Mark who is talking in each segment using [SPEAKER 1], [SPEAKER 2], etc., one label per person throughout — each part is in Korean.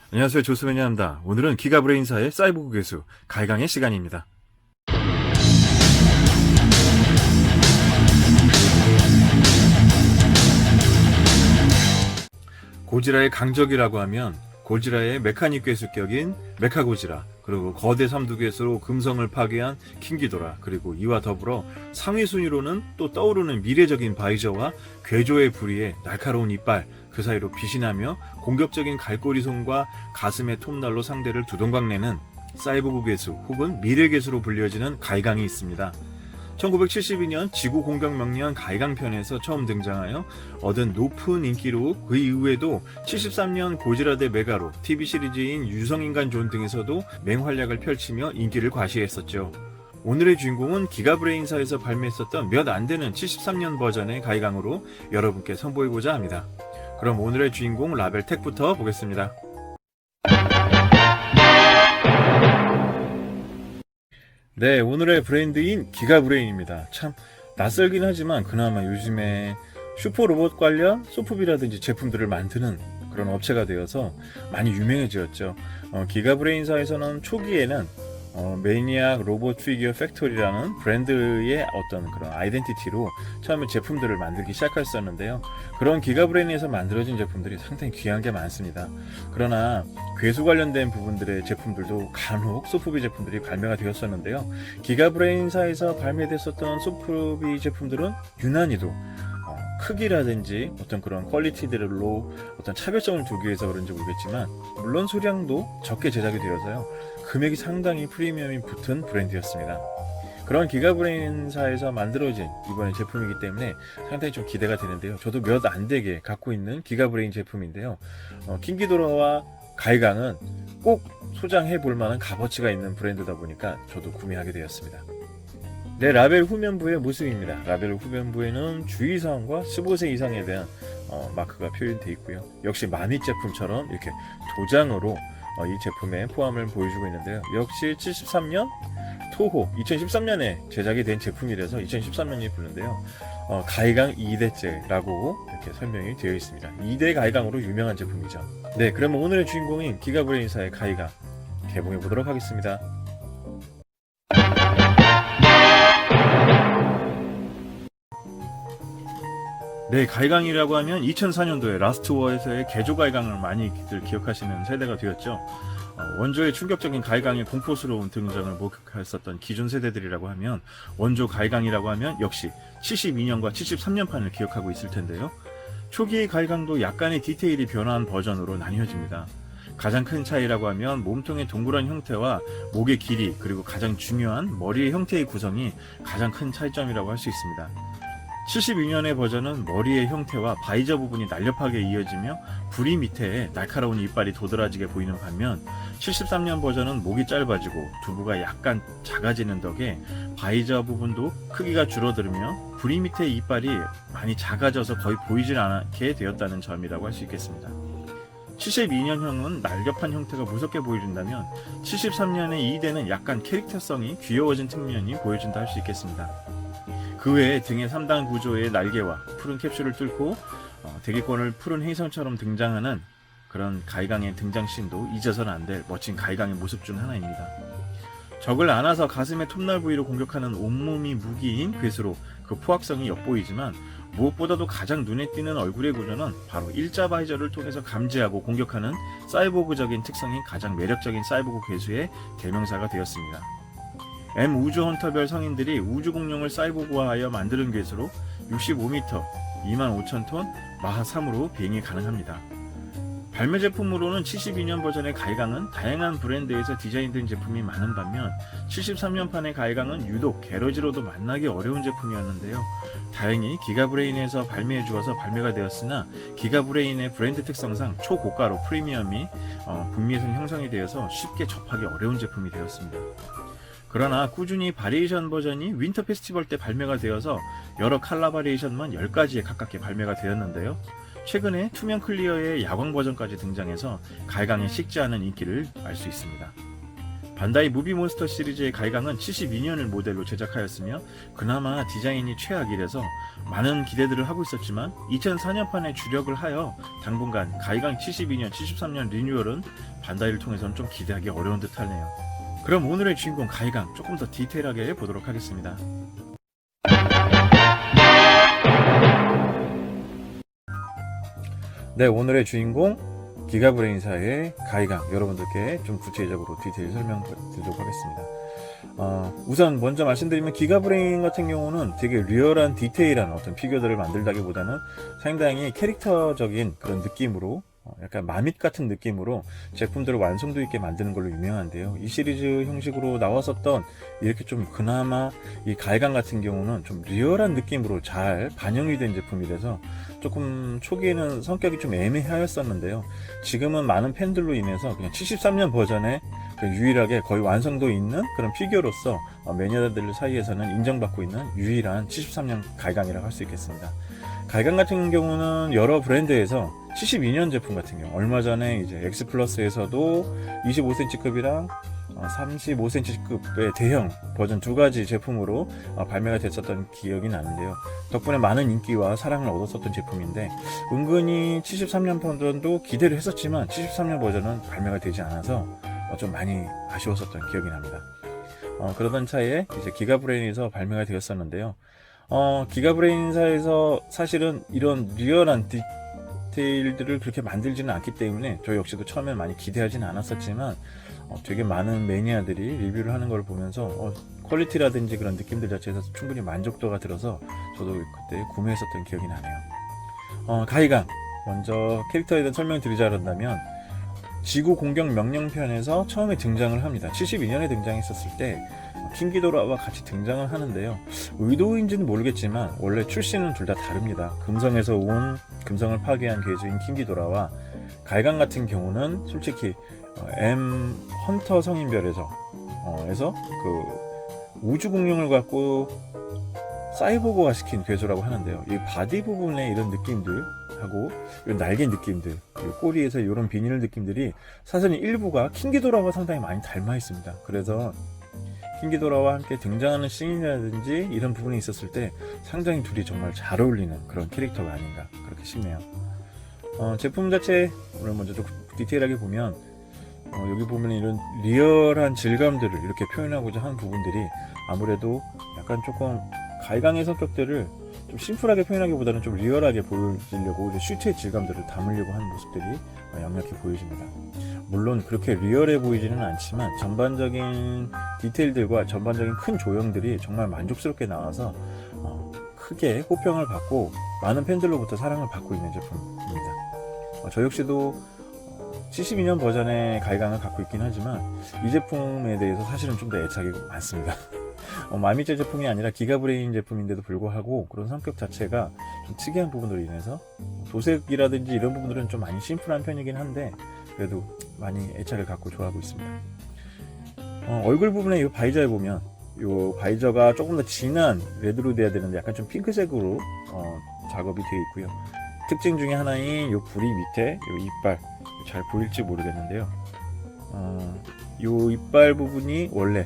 [SPEAKER 1] 안녕하세요. 조수매니아입니다. 오늘은 기가브레인사의 사이보그 괴수 가이강의 시간입니다. 고지라의 강적이라고 하면 고지라의 메카닉 괴수격인 메카고지라, 그리고 거대 삼두괴수로 금성을 파괴한 킹기도라, 그리고 이와 더불어 상위 순위로는 또 떠오르는 미래적인 바이저와 괴조의 부리에 날카로운 이빨, 그 사이로 빛이 나며 공격적인 갈고리 손과 가슴의 톱날로 상대를 두동강내는 사이보그 괴수 혹은 미래 괴수로 불려지는 가이강이 있습니다. 1972년 지구 공격 명령한 가이강 편에서 처음 등장하여 얻은 높은 인기로 그 이후에도 73년 고지라 대 메가로, TV 시리즈인 유성인간 존 등에서도 맹활약을 펼치며 인기를 과시했었죠. 오늘의 주인공은 기가브레인사에서 발매했었던 몇 안되는 73년 버전의 가이강으로 여러분께 선보이고자 합니다. 그럼 오늘의 주인공 라벨텍부터 보겠습니다. 네, 오늘의 브랜드인 기가브레인입니다. 참 낯설긴 하지만 그나마 요즘에 슈퍼로봇 관련 소프비라든지 제품들을 만드는 그런 업체가 되어서 많이 유명해졌죠. 기가브레인사에서는 초기에는 매니악 로봇 피규어 팩토리라는 브랜드의 어떤 그런 아이덴티티로 처음에 제품들을 만들기 시작했었는데요. 그런 기가브레인에서 만들어진 제품들이 상당히 귀한 게 많습니다. 그러나 괴수 관련된 부분들의 제품들도 간혹 소프비 제품들이 발매가 되었었는데요. 기가브레인사에서 발매됐었던 소프비 제품들은 유난히도 크기라든지 어떤 그런 퀄리티들로 어떤 차별점을 두기 위해서 그런지 모르겠지만, 물론 수량도 적게 제작이 되어서요, 금액이 상당히 프리미엄이 붙은 브랜드였습니다. 그런 기가브레인사에서 만들어진 이번에 제품이기 때문에 상당히 좀 기대가 되는데요. 저도 몇 안 되게 갖고 있는 기가브레인 제품인데요. 킹기도라와 가이강은 꼭 소장해 볼 만한 값어치가 있는 브랜드다 보니까 저도 구매하게 되었습니다. 네, 라벨 후면부의 모습입니다. 라벨 후면부에는 주의사항과 15세 이상에 대한 마크가 표현되어 있고요. 역시 마닛 제품처럼 이렇게 도장으로 이 제품의 포함을 보여주고 있는데요. 역시 73년 토호, 2013년에 제작이 된 제품이라서 2013년이 부르는데요. 가이강 2대째라고 이렇게 설명이 되어 있습니다. 2대 가이강으로 유명한 제품이죠. 네, 그러면 오늘의 주인공인 기가브레인사의 가이강 개봉해 보도록 하겠습니다. 네, 가이강이라고 하면 2004년도에 라스트 워에서의 개조 가이강을 많이들 기억하시는 세대가 되었죠. 원조의 충격적인 가이강의 공포스러운 등장을 목격했었던 기존 세대들이라고 하면, 원조 가이강이라고 하면 역시 72년과 73년판을 기억하고 있을 텐데요. 초기의 가이강도 약간의 디테일이 변화한 버전으로 나뉘어집니다. 가장 큰 차이라고 하면 몸통의 동그란 형태와 목의 길이, 그리고 가장 중요한 머리의 형태의 구성이 가장 큰 차이점이라고 할 수 있습니다. 72년의 버전은 머리의 형태와 바이저 부분이 날렵하게 이어지며 부리 밑에 날카로운 이빨이 도드라지게 보이는 반면, 73년 버전은 목이 짧아지고 두부가 약간 작아지는 덕에 바이저 부분도 크기가 줄어들며 부리 밑에 이빨이 많이 작아져서 거의 보이질 않게 되었다는 점이라고 할 수 있겠습니다. 72년형은 날렵한 형태가 무섭게 보여준다면 73년의 2대는 약간 캐릭터성이 귀여워진 측면이 보여준다 할 수 있겠습니다. 그 외에 등의 3단 구조의 날개와 푸른 캡슐을 뚫고 대기권을 푸른 행성처럼 등장하는 그런 가이강의 등장씬도 잊어서는 안 될 멋진 가이강의 모습 중 하나입니다. 적을 안아서 가슴의 톱날 부위로 공격하는 온몸이 무기인 괴수로 그 포악성이 엿보이지만, 무엇보다도 가장 눈에 띄는 얼굴의 구조는 바로 일자 바이저를 통해서 감지하고 공격하는 사이보그적인 특성이 가장 매력적인 사이보그 괴수의 대명사가 되었습니다. M 우주 헌터별 성인들이 우주 공룡을 사이보그화하여 만드는 괴수로 65m, 25,000톤, 마하 3으로 비행이 가능합니다. 발매 제품으로는 72년 버전의 가이강은 다양한 브랜드에서 디자인된 제품이 많은 반면, 73년판의 가이강은 유독 게러지로도 만나기 어려운 제품이었는데요. 다행히 기가브레인에서 발매해 주어서 발매가 되었으나, 기가브레인의 브랜드 특성상 초고가로 프리미엄이 북미에서 형성이 되어서 쉽게 접하기 어려운 제품이 되었습니다. 그러나 꾸준히 바리에이션 버전이 윈터 페스티벌 때 발매가 되어서 여러 컬러 바리에이션만 10가지에 가깝게 발매가 되었는데요. 최근에 투명 클리어의 야광 버전까지 등장해서 가이강의 식지 않은 인기를 알 수 있습니다. 반다이 무비몬스터 시리즈의 가이강은 72년을 모델로 제작하였으며 그나마 디자인이 최악이라서 많은 기대들을 하고 있었지만 2004년판에 주력을 하여 당분간 가이강 72년, 73년 리뉴얼은 반다이를 통해서는 좀 기대하기 어려운 듯 하네요. 그럼 오늘의 주인공 가이강 조금 더 디테일하게 보도록 하겠습니다. 네, 오늘의 주인공 기가브레인사의 가이강, 여러분들께 좀 구체적으로 디테일 설명드리도록 하겠습니다. 우선 먼저 말씀드리면 기가브레인 같은 경우는 되게 리얼한 디테일한 어떤 피규어들을 만들다기보다는 상당히 캐릭터적인 그런 느낌으로 약간 마밋 같은 느낌으로 제품들을 완성도 있게 만드는 걸로 유명한데요. 이 시리즈 형식으로 나왔었던 이렇게 좀 그나마 이 가이강 같은 경우는 좀 리얼한 느낌으로 잘 반영이 된 제품이라서 조금 초기에는 성격이 좀 애매하였었는데요. 지금은 많은 팬들로 인해서 그냥 73년 버전의 유일하게 거의 완성도 있는 그런 피규어로서 매니아들 사이에서는 인정받고 있는 유일한 73년 가이강이라고 할 수 있겠습니다. 가이강 같은 경우는 여러 브랜드에서 72년 제품 같은 경우 얼마 전에 이제 엑스플러스에서도 25cm급이랑 35cm급의 대형 버전 두 가지 제품으로 발매가 됐었던 기억이 나는데요. 덕분에 많은 인기와 사랑을 얻었었던 제품인데 은근히 73년 버전도 기대를 했었지만 73년 버전은 발매가 되지 않아서 좀 많이 아쉬웠었던 기억이 납니다. 그러던 차에 이제 기가브레인에서 발매가 되었었는데요. 기가브레인사에서 사실은 이런 리얼한 디테일들을 그렇게 만들지는 않기 때문에 저 역시도 처음에 많이 기대하지는 않았었지만 되게 많은 매니아들이 리뷰를 하는 걸 보면서 퀄리티라든지 그런 느낌들 자체에서 충분히 만족도가 들어서 저도 그때 구매했었던 기억이 나네요. 가이강 먼저 캐릭터에 대한 설명을 드리자면 지구 공격 명령편에서 처음에 등장을 합니다. 72년에 등장했었을 때 킹기도라와 같이 등장을 하는데요. 의도인지는 모르겠지만 원래 출신은 둘 다 다릅니다. 금성에서 온 금성을 파괴한 괴주인 킹기도라와 가이강 같은 경우는 솔직히 M 헌터 성인별에서 그 우주 공룡을 갖고 사이보그화 시킨 괴수라고 하는데요. 이 바디 부분의 이런 느낌들하고 이런 날개 느낌들, 그리고 꼬리에서 이런 비닐 느낌들이 사실은 일부가 킹기도라와 상당히 많이 닮아 있습니다. 그래서 킹기도라와 함께 등장하는 씬이라든지 이런 부분이 있었을 때 상당히 둘이 정말 잘 어울리는 그런 캐릭터가 아닌가 그렇게 싶네요. 제품 자체 오늘 먼저 좀 디테일하게 보면 여기 보면 이런 리얼한 질감들을 이렇게 표현하고자 한 부분들이 아무래도 약간 조금 가이강의 성격들을 좀 심플하게 표현하기보다는 좀 리얼하게 보여주려고 슈트의 질감들을 담으려고 하는 모습들이 역력히 보여집니다. 물론 그렇게 리얼해 보이지는 않지만 전반적인 디테일들과 전반적인 큰 조형들이 정말 만족스럽게 나와서 크게 호평을 받고 많은 팬들로부터 사랑을 받고 있는 제품입니다. 저 역시도 72년 버전의 가이강을 갖고 있긴 하지만 이 제품에 대해서 사실은 좀 더 애착이 많습니다. 마미제 제품이 아니라 기가브레인 제품인데도 불구하고 그런 성격 자체가 좀 특이한 부분으로 인해서 도색이라든지 이런 부분들은 좀 많이 심플한 편이긴 한데 그래도 많이 애착을 갖고 좋아하고 있습니다. 얼굴 부분에 이 바이저에 보면 이 바이저가 조금 더 진한 레드로 돼야 되는데 약간 좀 핑크색으로 작업이 되어 있고요. 특징 중에 하나인 이 부리 밑에 이 이빨 잘 보일지 모르겠는데요. 이 이빨 부분이 원래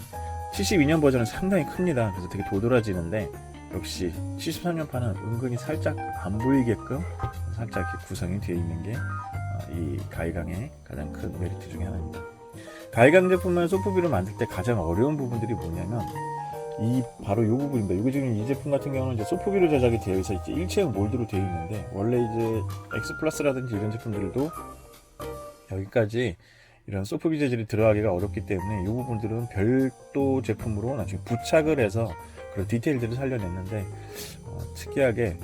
[SPEAKER 1] 72년 버전은 상당히 큽니다. 그래서 되게 도드라지는데 역시 73년판은 은근히 살짝 안 보이게끔 살짝 이렇게 구성이 되어 있는 게 이 가이강의 가장 큰 메리트 중에 하나입니다. 가이강 제품을 소프비로 만들 때 가장 어려운 부분들이 뭐냐면 바로 이 부분입니다. 이거 지금 이 제품 같은 경우는 이제 소프비로 제작이 되어 있어 이제 일체형 몰드로 되어 있는데 원래 이제 엑스 플러스라든지 이런 제품들도 여기까지 이런 소프비 재질이 들어가기가 어렵기 때문에 이 부분들은 별도 제품으로 나중에 부착을 해서 그런 디테일들을 살려냈는데 특이하게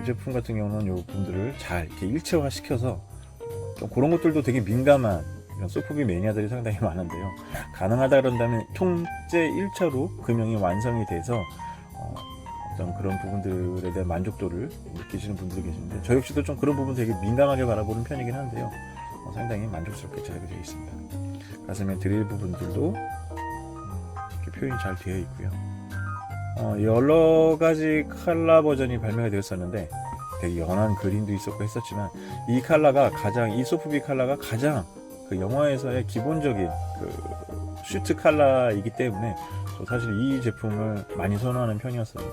[SPEAKER 1] 이 제품 같은 경우는 이 부분들을 잘 이렇게 일체화 시켜서 좀 그런 것들도 되게 민감한 이런 소프비 매니아들이 상당히 많은데요. 가능하다 그런다면 통째 1차로 금형이 완성이 돼서 어떤 그런 부분들에 대한 만족도를 느끼시는 분들이 계신데 저 역시도 좀 그런 부분 되게 민감하게 바라보는 편이긴 한데요. 상당히 만족스럽게 제작이 되어 있습니다. 가슴에 드릴 부분들도 이렇게 표현이 잘 되어 있고요. 여러 가지 컬러 버전이 발매가 되었었는데 되게 연한 그림도 있었고 했었지만 이 컬러가 이 소프비 컬러가 가장 그 영화에서의 기본적인 그 슈트 컬러이기 때문에 저 사실 이 제품을 많이 선호하는 편이었습니다.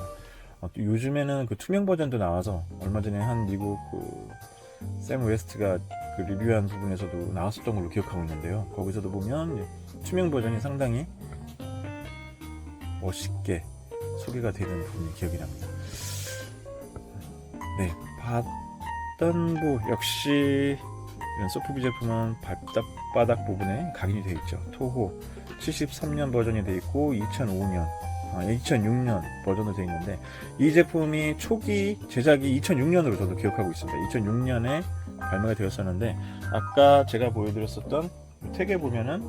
[SPEAKER 1] 요즘에는 그 투명 버전도 나와서 얼마 전에 한 미국 그 샘 웨스트가 그 리뷰한 부분에서도 나왔었던 걸로 기억하고 있는데요. 거기서도 보면 투명 버전이 상당히 멋있게 소개가 되는 부분이 기억이 납니다. 네, 바단부 역시 이런 소프비 제품은 바닥 부분에 각인이 되어 있죠. 토호 73년 버전이 되어 있고 2006년 버전으로 되어 있는데, 이 제품이 초기 제작이 2006년으로 저도 기억하고 있습니다. 2006년에 발매가 되었었는데, 아까 제가 보여드렸었던 택에 보면은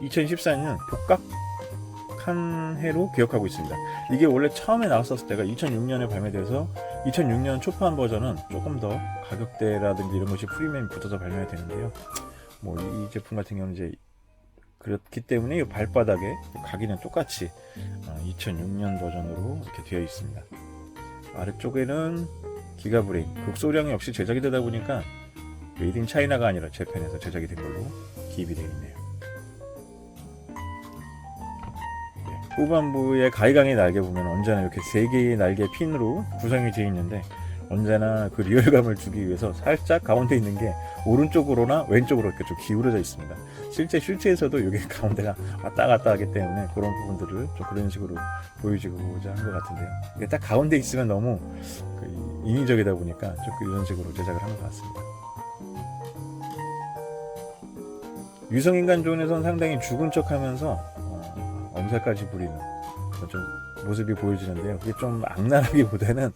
[SPEAKER 1] 2014년 복각한 해로 기억하고 있습니다. 이게 원래 처음에 나왔었을 때가 2006년에 발매돼서 2006년 초판 버전은 조금 더 가격대라든지 이런 것이 프리미엄이 붙어서 발매가 되는데요. 뭐 이 제품 같은 경우는 이제 그렇기 때문에 이 발바닥에 각인은 똑같이 2006년 버전으로 이렇게 되어 있습니다. 아래쪽에는 기가브레인 극소량 역시 제작이 되다 보니까 메이드 인 차이나가 아니라 재팬에서 제작이 된 걸로 기입이 되어 있네요. 후반부의 가이강의 날개 보면 언제나 이렇게 3개의 날개 핀으로 구성이 되어 있는데, 언제나 그 리얼감을 주기 위해서 살짝 가운데 있는 게 오른쪽으로나 왼쪽으로 이렇게 좀 기울어져 있습니다. 실제에서도 이게 가운데가 왔다 갔다 하기 때문에 그런 부분들을 좀 그런 식으로 보여주고자 한 것 같은데요. 이게 딱 가운데 있으면 너무 인위적이다 보니까 좀 이런 식으로 제작을 한 것 같습니다. 유성인간 존에서는 상당히 죽은 척 하면서 엄살까지 부리는 좀 모습이 보여지는데요. 이게 좀 악랄하기보다는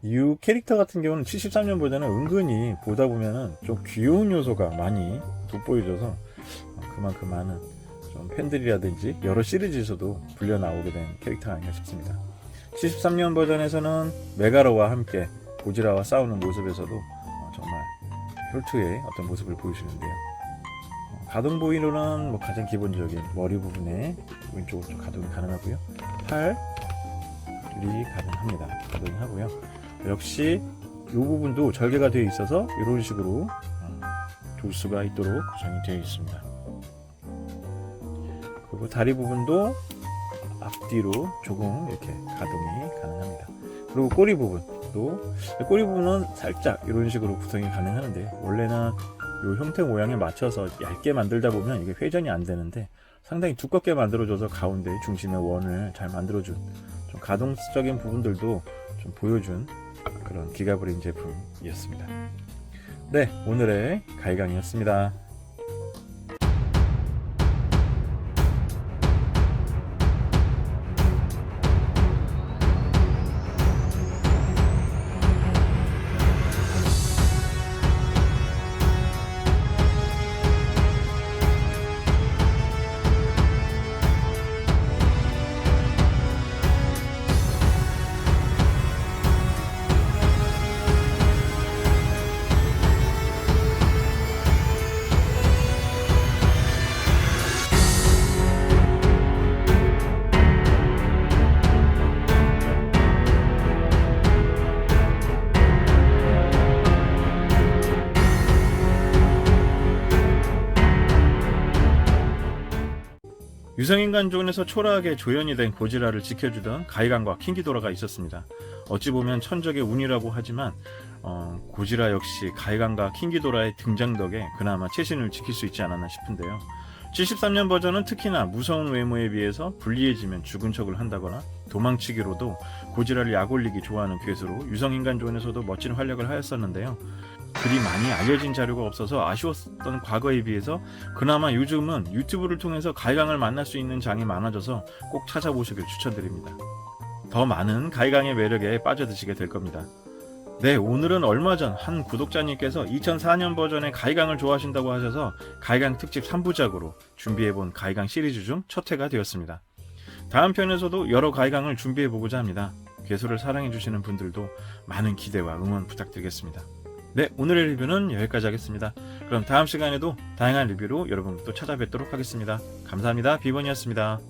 [SPEAKER 1] 이 캐릭터 같은 경우는 73년 버전은 은근히 보다 보면은 좀 귀여운 요소가 많이 돋보여져서 그만큼 많은 좀 팬들이라든지 여러 시리즈에서도 불려 나오게 된 캐릭터가 아닌가 싶습니다. 73년 버전에서는 메가로와 함께 고지라와 싸우는 모습에서도 정말 혈투의 어떤 모습을 보여주는데요. 가동 부위로는 뭐 가장 기본적인 머리 부분에 왼쪽으로 좀 가동이 가능하고요. 팔이 가능합니다. 가동이 하고요. 역시 이 부분도 절개가 되어 있어서 이런 식으로 둘 수가 있도록 구성이 되어 있습니다. 그리고 다리 부분도 앞뒤로 조금 이렇게 가동이 가능합니다. 그리고 꼬리 부분은 살짝 이런 식으로 구성이 가능하는데, 원래는 이 형태 모양에 맞춰서 얇게 만들다 보면 이게 회전이 안 되는데 상당히 두껍게 만들어줘서 가운데 중심의 원을 잘 만들어준, 좀 가동적인 부분들도 좀 보여준 그런 기가브레인 제품이었습니다. 네, 오늘의 가이강이었습니다. 유성인간존에서 초라하게 조연이 된 고지라를 지켜주던 가이강과 킹기도라가 있었습니다. 어찌 보면 천적의 운이라고 하지만 고지라 역시 가이강과 킹기도라의 등장 덕에 그나마 최신을 지킬 수 있지 않았나 싶은데요. 73년 버전은 특히나 무서운 외모에 비해서 불리해지면 죽은 척을 한다거나 도망치기로도 고지라를 약올리기 좋아하는 괴수로 유성인간존에서도 멋진 활약을 하였었는데요. 그리 많이 알려진 자료가 없어서 아쉬웠던 과거에 비해서 그나마 요즘은 유튜브를 통해서 가이강을 만날 수 있는 장이 많아져서 꼭 찾아보시길 추천드립니다. 더 많은 가이강의 매력에 빠져드시게 될 겁니다. 네, 오늘은 얼마 전 한 구독자님께서 2004년 버전의 가이강을 좋아하신다고 하셔서 가이강 특집 3부작으로 준비해본 가이강 시리즈 중 첫 회가 되었습니다. 다음 편에서도 여러 가이강을 준비해보고자 합니다. 괴수를 사랑해주시는 분들도 많은 기대와 응원 부탁드리겠습니다. 네, 오늘의 리뷰는 여기까지 하겠습니다. 그럼 다음 시간에도 다양한 리뷰로 여러분 또 찾아뵙도록 하겠습니다. 감사합니다. 비번이었습니다.